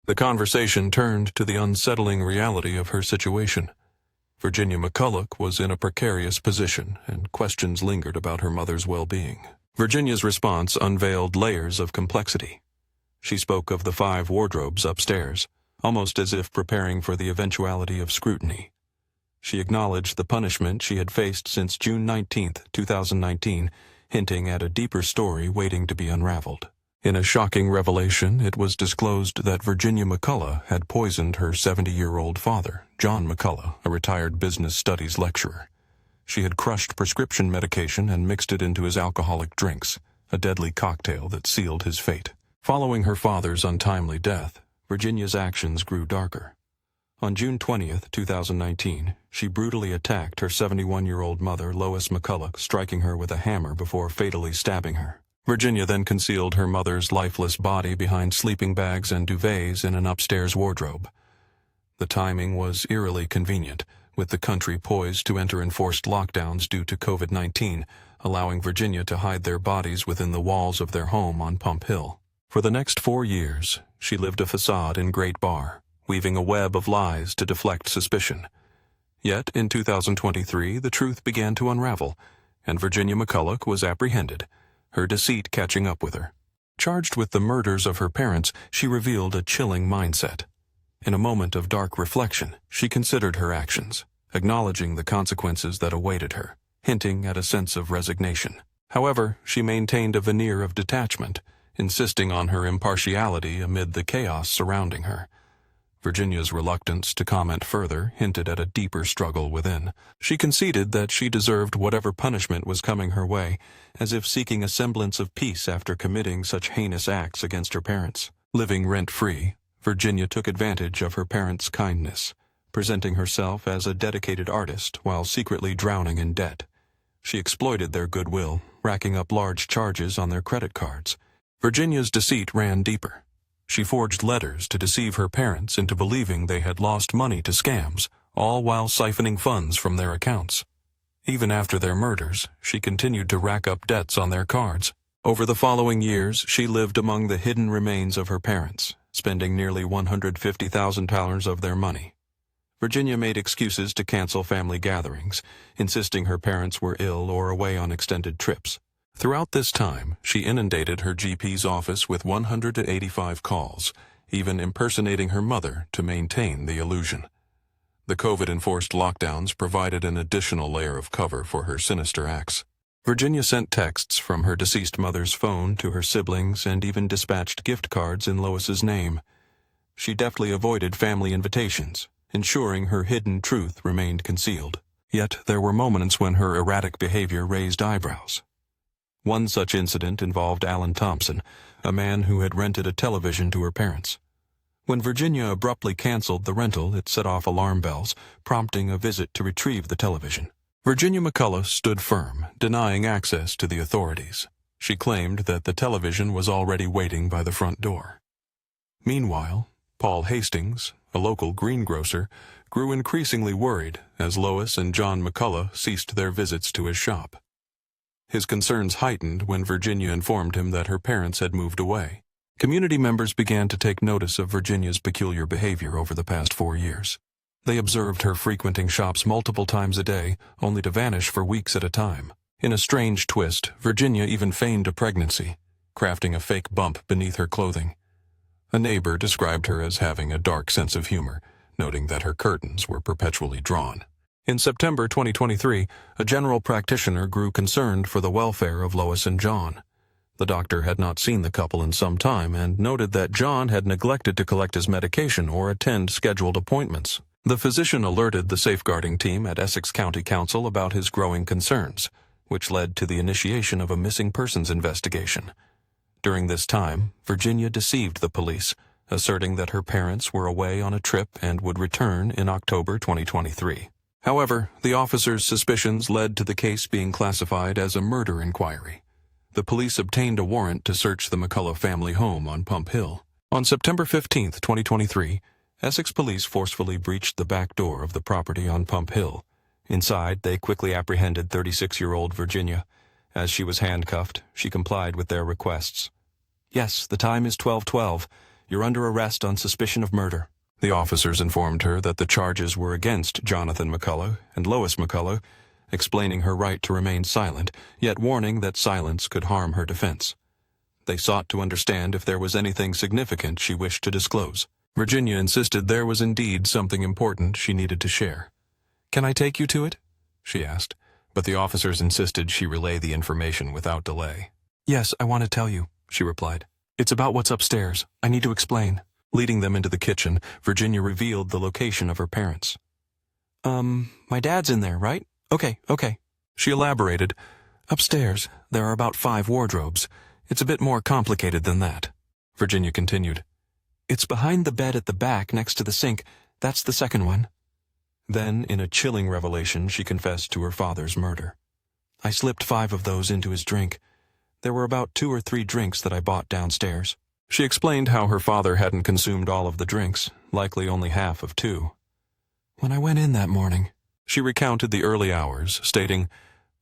The conversation turned to the unsettling reality of her situation. Virginia McCulloch was in a precarious position, and questions lingered about her mother's well-being. Virginia's response unveiled layers of complexity. She spoke of the 5 wardrobes upstairs, almost as if preparing for the eventuality of scrutiny. She acknowledged the punishment she had faced since June 19, 2019, hinting at a deeper story waiting to be unraveled. In a shocking revelation, it was disclosed that Virginia McCullough had poisoned her 70-year-old father, John McCullough, a retired business studies lecturer. She had crushed prescription medication and mixed it into his alcoholic drinks, a deadly cocktail that sealed his fate. Following her father's untimely death, Virginia's actions grew darker. On June 20, 2019, she brutally attacked her 71-year-old mother, Lois McCulloch, striking her with a hammer before fatally stabbing her. Virginia then concealed her mother's lifeless body behind sleeping bags and duvets in an upstairs wardrobe. The timing was eerily convenient, with the country poised to enter enforced lockdowns due to COVID-19, allowing Virginia to hide their bodies within the walls of their home on Pump Hill. For the next 4 years, she lived a facade in Great Bar, weaving a web of lies to deflect suspicion. Yet, in 2023, the truth began to unravel, and Virginia McCulloch was apprehended, her deceit catching up with her. Charged with the murders of her parents, she revealed a chilling mindset. In a moment of dark reflection, she considered her actions, acknowledging the consequences that awaited her, hinting at a sense of resignation. However, she maintained a veneer of detachment, insisting on her impartiality amid the chaos surrounding her. Virginia's reluctance to comment further hinted at a deeper struggle within. She conceded that she deserved whatever punishment was coming her way, as if seeking a semblance of peace after committing such heinous acts against her parents. Living rent-free, Virginia took advantage of her parents' kindness, presenting herself as a dedicated artist while secretly drowning in debt. She exploited their goodwill, racking up large charges on their credit cards. Virginia's deceit ran deeper. She forged letters to deceive her parents into believing they had lost money to scams, all while siphoning funds from their accounts. Even after their murders, she continued to rack up debts on their cards. Over the following years, she lived among the hidden remains of her parents, spending nearly £150,000 of their money. Virginia made excuses to cancel family gatherings, insisting her parents were ill or away on extended trips. Throughout this time, she inundated her GP's office with 185 calls, even impersonating her mother to maintain the illusion. The COVID-enforced lockdowns provided an additional layer of cover for her sinister acts. Virginia sent texts from her deceased mother's phone to her siblings and even dispatched gift cards in Lois's name. She deftly avoided family invitations, ensuring her hidden truth remained concealed. Yet there were moments when her erratic behavior raised eyebrows. One such incident involved Alan Thompson, a man who had rented a television to her parents. When Virginia abruptly canceled the rental, it set off alarm bells, prompting a visit to retrieve the television. Virginia McCulloch stood firm, denying access to the authorities. She claimed that the television was already waiting by the front door. Meanwhile, Paul Hastings, a local greengrocer, grew increasingly worried as Lois and John McCullough ceased their visits to his shop. His concerns heightened when Virginia informed him that her parents had moved away. Community members began to take notice of Virginia's peculiar behavior over the past 4 years. They observed her frequenting shops multiple times a day, only to vanish for weeks at a time. In a strange twist, Virginia even feigned a pregnancy, crafting a fake bump beneath her clothing. A neighbor described her as having a dark sense of humor, noting that her curtains were perpetually drawn. In September 2023, a general practitioner grew concerned for the welfare of Lois and John. The doctor had not seen the couple in some time and noted that John had neglected to collect his medication or attend scheduled appointments. The physician alerted the safeguarding team at Essex County Council about his growing concerns, which led to the initiation of a missing persons investigation. During this time, Virginia deceived the police, asserting that her parents were away on a trip and would return in October 2023. However, the officers' suspicions led to the case being classified as a murder inquiry. The police obtained a warrant to search the McCullough family home on Pump Hill. On September 15, 2023, Essex police forcefully breached the back door of the property on Pump Hill. Inside, they quickly apprehended 36-year-old Virginia. As she was handcuffed, she complied with their requests. "Yes, the time is 12:12. You're under arrest on suspicion of murder." The officers informed her that the charges were against Jonathan McCullough and Lois McCullough, explaining her right to remain silent, yet warning that silence could harm her defense. They sought to understand if there was anything significant she wished to disclose. Virginia insisted there was indeed something important she needed to share. "Can I take you to it?" she asked, but the officers insisted she relay the information without delay. "Yes, I want to tell you," she replied. "It's about what's upstairs. I need to explain." Leading them into the kitchen, Virginia revealed the location of her parents. My dad's in there, right? Okay. She elaborated. "Upstairs, there are about 5 wardrobes. It's a bit more complicated than that." Virginia continued. "It's behind the bed at the back next to the sink. That's the second one." Then, in a chilling revelation, she confessed to her father's murder. "I slipped 5 of those into his drink. There were about 2 or 3 drinks that I bought downstairs." She explained how her father hadn't consumed all of the drinks, likely only half of 2. "When I went in that morning," she recounted the early hours, stating,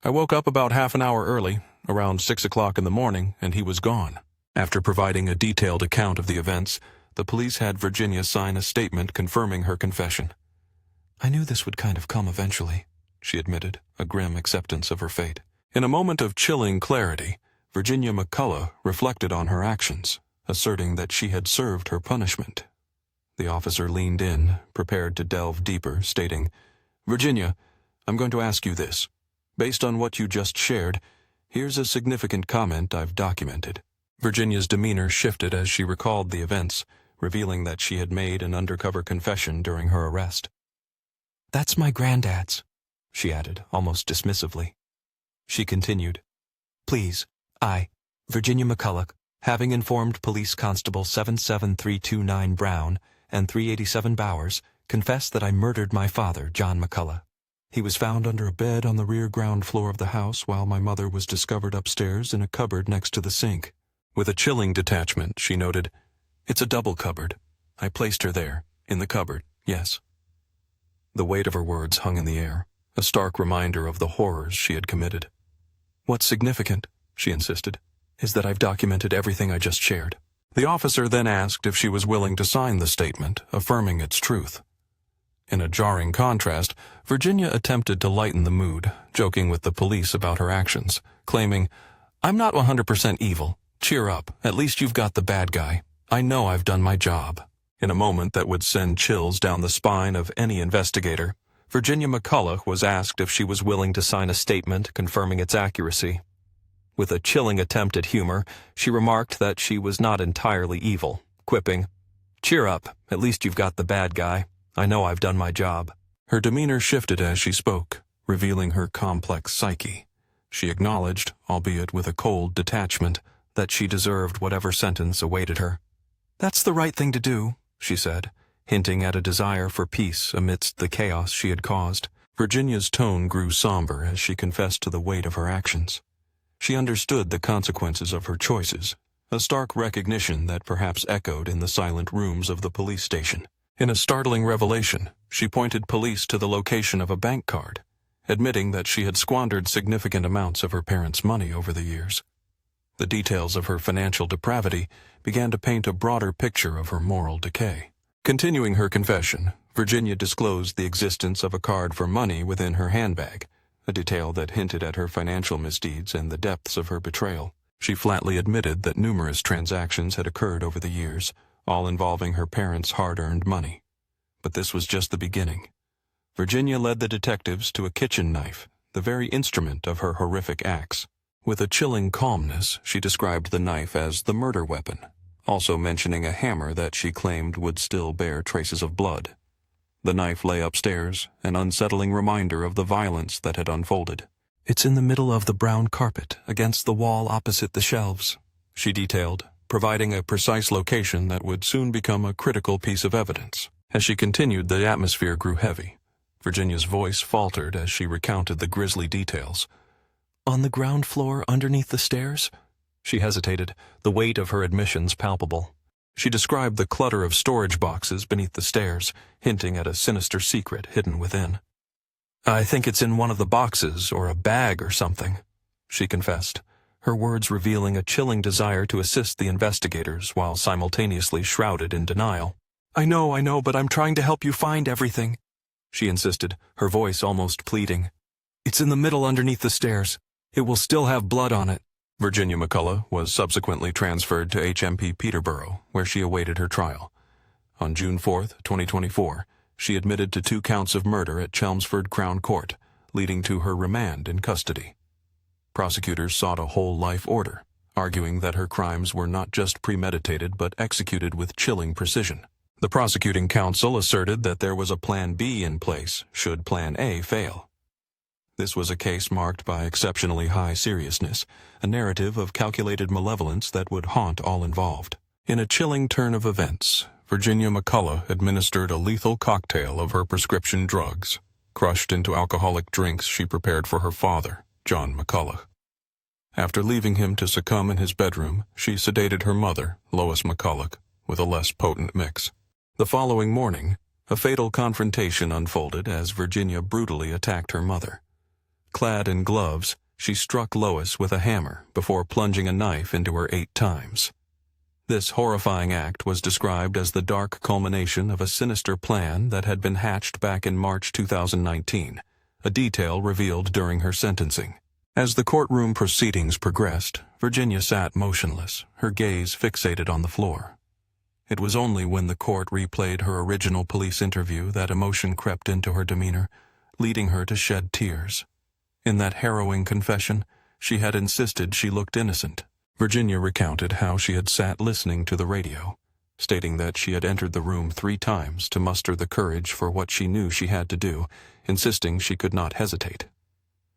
"I woke up about half an hour early, around 6 o'clock in the morning, and he was gone." After providing a detailed account of the events, the police had Virginia sign a statement confirming her confession. "I knew this would kind of come eventually," she admitted, a grim acceptance of her fate. In a moment of chilling clarity, Virginia McCullough reflected on her actions, asserting that she had served her punishment. The officer leaned in, prepared to delve deeper, stating, "Virginia, I'm going to ask you this. Based on what you just shared, here's a significant comment I've documented." Virginia's demeanor shifted as she recalled the events, revealing that she had made an undercover confession during her arrest. "That's my granddad's," she added, almost dismissively. She continued, "Please, I, Virginia McCulloch, having informed Police Constable 77329 Brown and 387 Bowers, confess that I murdered my father, John McCullough. He was found under a bed on the rear ground floor of the house while my mother was discovered upstairs in a cupboard next to the sink." With a chilling detachment, she noted, "It's a double cupboard. I placed her there, in the cupboard, yes." The weight of her words hung in the air, a stark reminder of the horrors she had committed. "What's significant," she insisted, "is that I've documented everything I just shared." The officer then asked if she was willing to sign the statement, affirming its truth. In a jarring contrast, Virginia attempted to lighten the mood, joking with the police about her actions, claiming, "I'm not 100% evil. Cheer up, at least you've got the bad guy. I know I've done my job." In a moment that would send chills down the spine of any investigator, Virginia McCulloch was asked if she was willing to sign a statement confirming its accuracy. With a chilling attempt at humor, she remarked that she was not entirely evil, quipping, "Cheer up, at least you've got the bad guy. I know I've done my job." Her demeanor shifted as she spoke, revealing her complex psyche. She acknowledged, albeit with a cold detachment, that she deserved whatever sentence awaited her. "That's the right thing to do," she said, hinting at a desire for peace amidst the chaos she had caused. Virginia's tone grew somber as she confessed to the weight of her actions. She understood the consequences of her choices, a stark recognition that perhaps echoed in the silent rooms of the police station. In a startling revelation, she pointed police to the location of a bank card, admitting that she had squandered significant amounts of her parents' money over the years. The details of her financial depravity began to paint a broader picture of her moral decay. Continuing her confession, Virginia disclosed the existence of a card for money within her handbag, a detail that hinted at her financial misdeeds and the depths of her betrayal. She flatly admitted that numerous transactions had occurred over the years, all involving her parents' hard-earned money. But this was just the beginning. Virginia led the detectives to a kitchen knife, the very instrument of her horrific acts. With a chilling calmness, she described the knife as the murder weapon, also mentioning a hammer that she claimed would still bear traces of blood. The knife lay upstairs, an unsettling reminder of the violence that had unfolded. "It's in the middle of the brown carpet, against the wall opposite the shelves," she detailed, providing a precise location that would soon become a critical piece of evidence. As she continued, the atmosphere grew heavy. Virginia's voice faltered as she recounted the grisly details. "On the ground floor underneath the stairs?" She hesitated, the weight of her admissions palpable. She described the clutter of storage boxes beneath the stairs, hinting at a sinister secret hidden within. "I think it's in one of the boxes, or a bag or something," she confessed, her words revealing a chilling desire to assist the investigators while simultaneously shrouded in denial. I know, but I'm trying to help you find everything," she insisted, her voice almost pleading. "It's in the middle underneath the stairs. It will still have blood on it." Virginia McCulloch was subsequently transferred to HMP Peterborough, where she awaited her trial. On June 4, 2024, she admitted to 2 counts of murder at Chelmsford Crown Court, leading to her remand in custody. Prosecutors sought a whole life order, arguing that her crimes were not just premeditated but executed with chilling precision. The prosecuting counsel asserted that there was a Plan B in place should Plan A fail. This was a case marked by exceptionally high seriousness, a narrative of calculated malevolence that would haunt all involved. In a chilling turn of events, Virginia McCullough administered a lethal cocktail of her prescription drugs, crushed into alcoholic drinks she prepared for her father, John McCullough. After leaving him to succumb in his bedroom, she sedated her mother, Lois McCulloch, with a less potent mix. The following morning, a fatal confrontation unfolded as Virginia brutally attacked her mother. Clad in gloves, she struck Lois with a hammer before plunging a knife into her 8 times. This horrifying act was described as the dark culmination of a sinister plan that had been hatched back in March 2019, a detail revealed during her sentencing. As the courtroom proceedings progressed, Virginia sat motionless, her gaze fixated on the floor. It was only when the court replayed her original police interview that emotion crept into her demeanor, leading her to shed tears. In that harrowing confession, she had insisted she looked innocent. Virginia recounted how she had sat listening to the radio, stating that she had entered the room 3 times to muster the courage for what she knew she had to do, insisting she could not hesitate.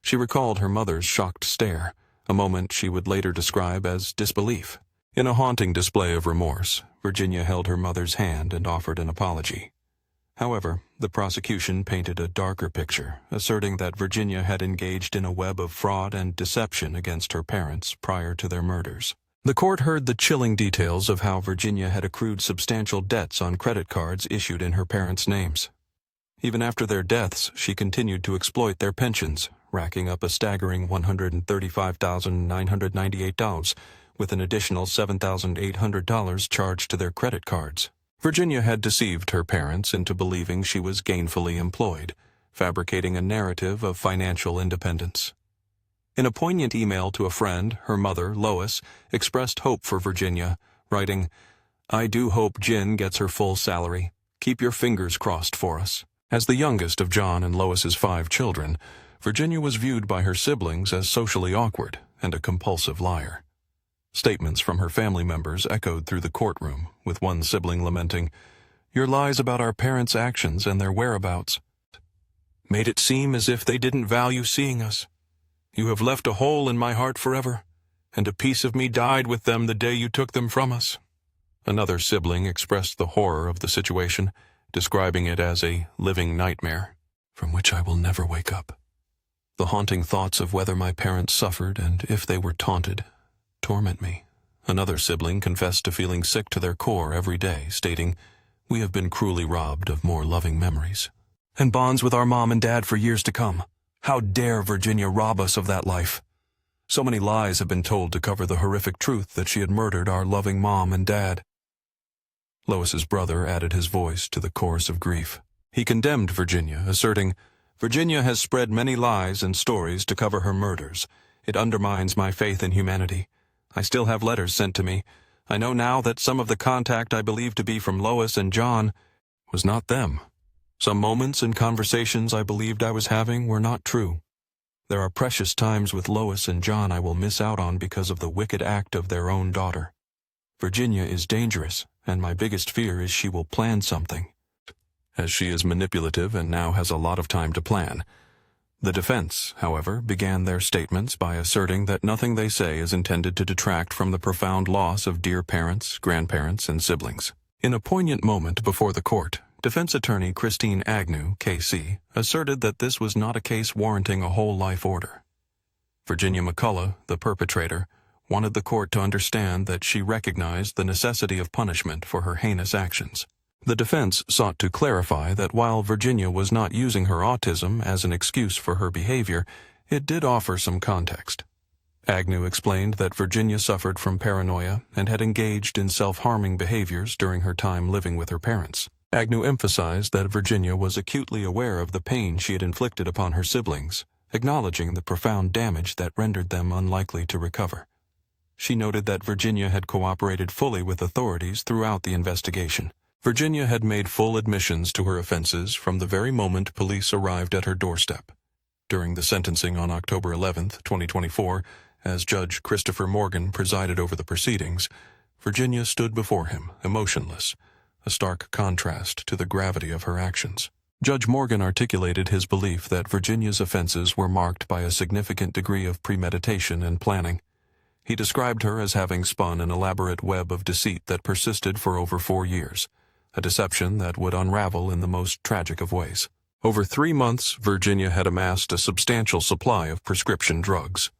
She recalled her mother's shocked stare, a moment she would later describe as disbelief. In a haunting display of remorse, Virginia held her mother's hand and offered an apology. However, the prosecution painted a darker picture, asserting that Virginia had engaged in a web of fraud and deception against her parents prior to their murders. The court heard the chilling details of how Virginia had accrued substantial debts on credit cards issued in her parents' names. Even after their deaths, she continued to exploit their pensions, racking up a staggering $135,998, with an additional $7,800 charged to their credit cards. Virginia had deceived her parents into believing she was gainfully employed, fabricating a narrative of financial independence. In a poignant email to a friend, her mother, Lois, expressed hope for Virginia, writing, "I do hope Jen gets her full salary. Keep your fingers crossed for us." As the youngest of John and Lois's 5 children, Virginia was viewed by her siblings as socially awkward and a compulsive liar. Statements from her family members echoed through the courtroom, with one sibling lamenting, "Your lies about our parents' actions and their whereabouts made it seem as if they didn't value seeing us. You have left a hole in my heart forever, and a piece of me died with them the day you took them from us." Another sibling expressed the horror of the situation, describing it as a living nightmare, from which I will never wake up. The haunting thoughts of whether my parents suffered and if they were taunted torment me. Another sibling confessed to feeling sick to their core every day, stating, "We have been cruelly robbed of more loving memories and bonds with our mom and dad for years to come. How dare Virginia rob us of that life? So many lies have been told to cover the horrific truth that she had murdered our loving mom and dad." Lois's brother added his voice to the chorus of grief. He condemned Virginia, asserting, "Virginia has spread many lies and stories to cover her murders. It undermines my faith in humanity. I still have letters sent to me. I know now that some of the contact I believed to be from Lois and John was not them. Some moments and conversations I believed I was having were not true. There are precious times with Lois and John I will miss out on because of the wicked act of their own daughter. Virginia is dangerous, and my biggest fear is she will plan something." As she is manipulative and now has a lot of time to plan. The defense, however, began their statements by asserting that nothing they say is intended to detract from the profound loss of dear parents, grandparents, and siblings. In a poignant moment before the court, defense attorney Christine Agnew, KC, asserted that this was not a case warranting a whole life order. Virginia McCullough, the perpetrator, wanted the court to understand that she recognized the necessity of punishment for her heinous actions. The defense sought to clarify that while Virginia was not using her autism as an excuse for her behavior, it did offer some context. Agnew explained that Virginia suffered from paranoia and had engaged in self-harming behaviors during her time living with her parents. Agnew emphasized that Virginia was acutely aware of the pain she had inflicted upon her siblings, acknowledging the profound damage that rendered them unlikely to recover. She noted that Virginia had cooperated fully with authorities throughout the investigation. Virginia had made full admissions to her offenses from the very moment police arrived at her doorstep. During the sentencing on October 11, 2024, as Judge Christopher Morgan presided over the proceedings, Virginia stood before him, emotionless, a stark contrast to the gravity of her actions. Judge Morgan articulated his belief that Virginia's offenses were marked by a significant degree of premeditation and planning. He described her as having spun an elaborate web of deceit that persisted for over 4 years, a deception that would unravel in the most tragic of ways. Over 3 months, Virginia had amassed a substantial supply of prescription drugs.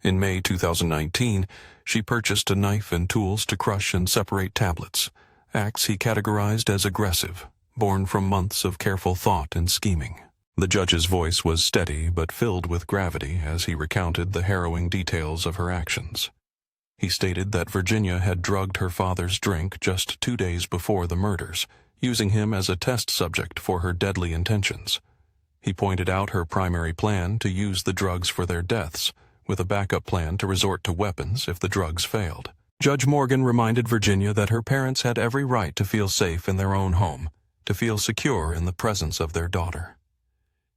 In May 2019, she purchased a knife and tools to crush and separate tablets, acts he categorized as aggressive, born from months of careful thought and scheming. The judge's voice was steady but filled with gravity as he recounted the harrowing details of her actions. He stated that Virginia had drugged her father's drink just 2 days before the murders, using him as a test subject for her deadly intentions. He pointed out her primary plan to use the drugs for their deaths, with a backup plan to resort to weapons if the drugs failed. Judge Morgan reminded Virginia that her parents had every right to feel safe in their own home, to feel secure in the presence of their daughter.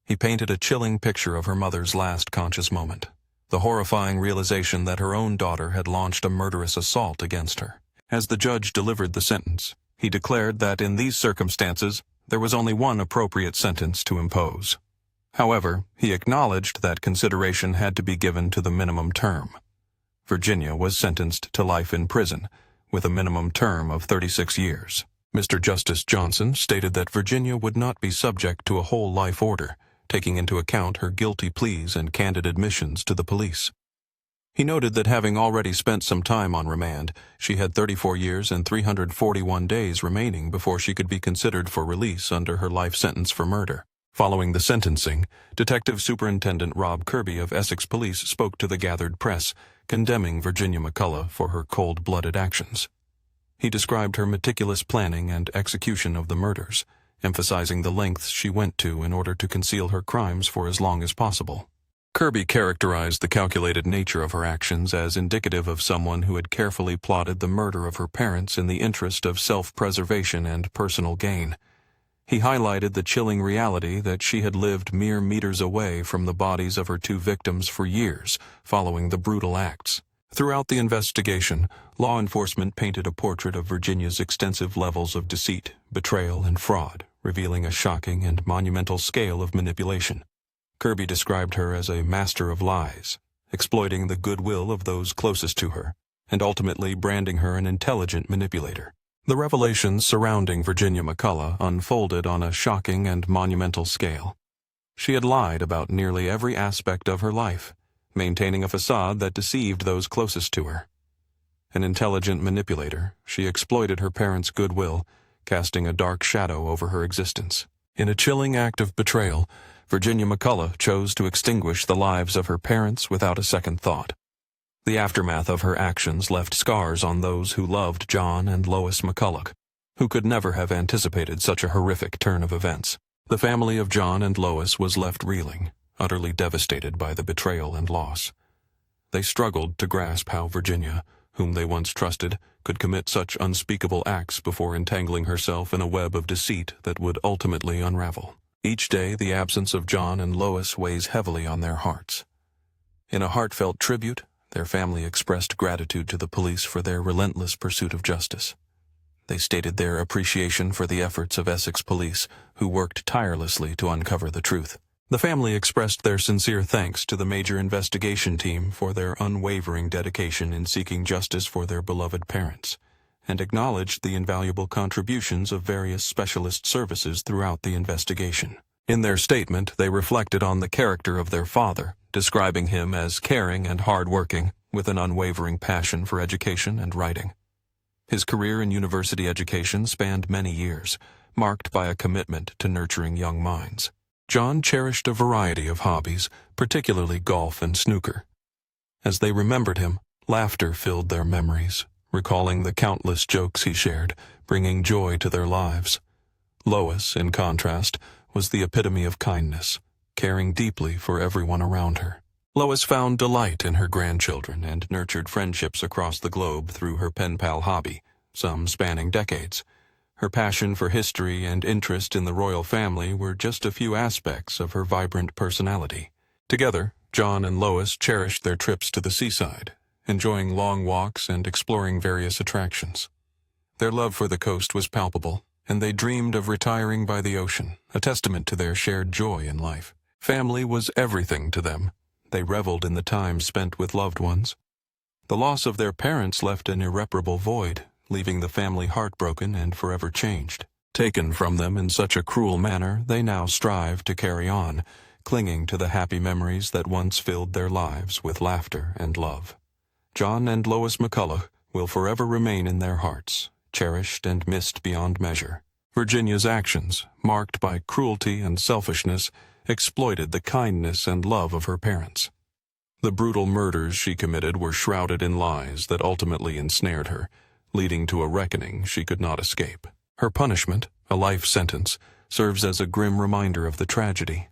He painted a chilling picture of her mother's last conscious moment, the horrifying realization that her own daughter had launched a murderous assault against her. As the judge delivered the sentence, he declared that in these circumstances, there was only one appropriate sentence to impose. However, he acknowledged that consideration had to be given to the minimum term. Virginia was sentenced to life in prison, with a minimum term of 36 years. Mr. Justice Johnson stated that Virginia would not be subject to a whole life order, taking into account her guilty pleas and candid admissions to the police. He noted that having already spent some time on remand, she had 34 years and 341 days remaining before she could be considered for release under her life sentence for murder. Following the sentencing, Detective Superintendent Rob Kirby of Essex Police spoke to the gathered press, condemning Virginia McCullough for her cold-blooded actions. He described her meticulous planning and execution of the murders, emphasizing the lengths she went to in order to conceal her crimes for as long as possible. Kirby characterized the calculated nature of her actions as indicative of someone who had carefully plotted the murder of her parents in the interest of self-preservation and personal gain. He highlighted the chilling reality that she had lived mere meters away from the bodies of her 2 victims for years following the brutal acts. Throughout the investigation, law enforcement painted a portrait of Virginia's extensive levels of deceit, betrayal, and fraud, revealing a shocking and monumental scale of manipulation. Kirby described her as a master of lies, exploiting the goodwill of those closest to her, and ultimately branding her an intelligent manipulator. The revelations surrounding Virginia McCullough unfolded on a shocking and monumental scale. She had lied about nearly every aspect of her life, maintaining a facade that deceived those closest to her. An intelligent manipulator, she exploited her parents' goodwill, casting a dark shadow over her existence. In a chilling act of betrayal, Virginia McCullough chose to extinguish the lives of her parents without a second thought. The aftermath of her actions left scars on those who loved John and Lois McCulloch, who could never have anticipated such a horrific turn of events. The family of John and Lois was left reeling, utterly devastated by the betrayal and loss. They struggled to grasp how Virginia, whom they once trusted, could commit such unspeakable acts before entangling herself in a web of deceit that would ultimately unravel. Each day, the absence of John and Lois weighs heavily on their hearts. In a heartfelt tribute, their family expressed gratitude to the police for their relentless pursuit of justice. They stated their appreciation for the efforts of Essex Police, who worked tirelessly to uncover the truth. The family expressed their sincere thanks to the major investigation team for their unwavering dedication in seeking justice for their beloved parents, and acknowledged the invaluable contributions of various specialist services throughout the investigation. In their statement, they reflected on the character of their father, describing him as caring and hard-working, with an unwavering passion for education and writing. His career in university education spanned many years, marked by a commitment to nurturing young minds. John cherished a variety of hobbies, particularly golf and snooker. As they remembered him, laughter filled their memories, recalling the countless jokes he shared, bringing joy to their lives. Lois, in contrast, was the epitome of kindness, caring deeply for everyone around her. Lois found delight in her grandchildren and nurtured friendships across the globe through her pen pal hobby, some spanning decades. Her passion for history and interest in the royal family were just a few aspects of her vibrant personality. Together, John and Lois cherished their trips to the seaside, enjoying long walks and exploring various attractions. Their love for the coast was palpable, and they dreamed of retiring by the ocean, a testament to their shared joy in life. Family was everything to them. They reveled in the time spent with loved ones. The loss of their parents left an irreparable void, leaving the family heartbroken and forever changed. Taken from them in such a cruel manner, they now strive to carry on, clinging to the happy memories that once filled their lives with laughter and love. John and Lois McCullough will forever remain in their hearts, cherished and missed beyond measure. Virginia's actions, marked by cruelty and selfishness, exploited the kindness and love of her parents. The brutal murders she committed were shrouded in lies that ultimately ensnared her, leading to a reckoning she could not escape. Her punishment, a life sentence, serves as a grim reminder of the tragedy.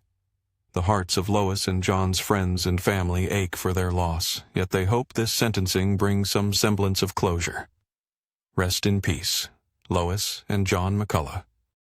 The hearts of Lois and John's friends and family ache for their loss, yet they hope this sentencing brings some semblance of closure. Rest in peace, Lois and John McCullough.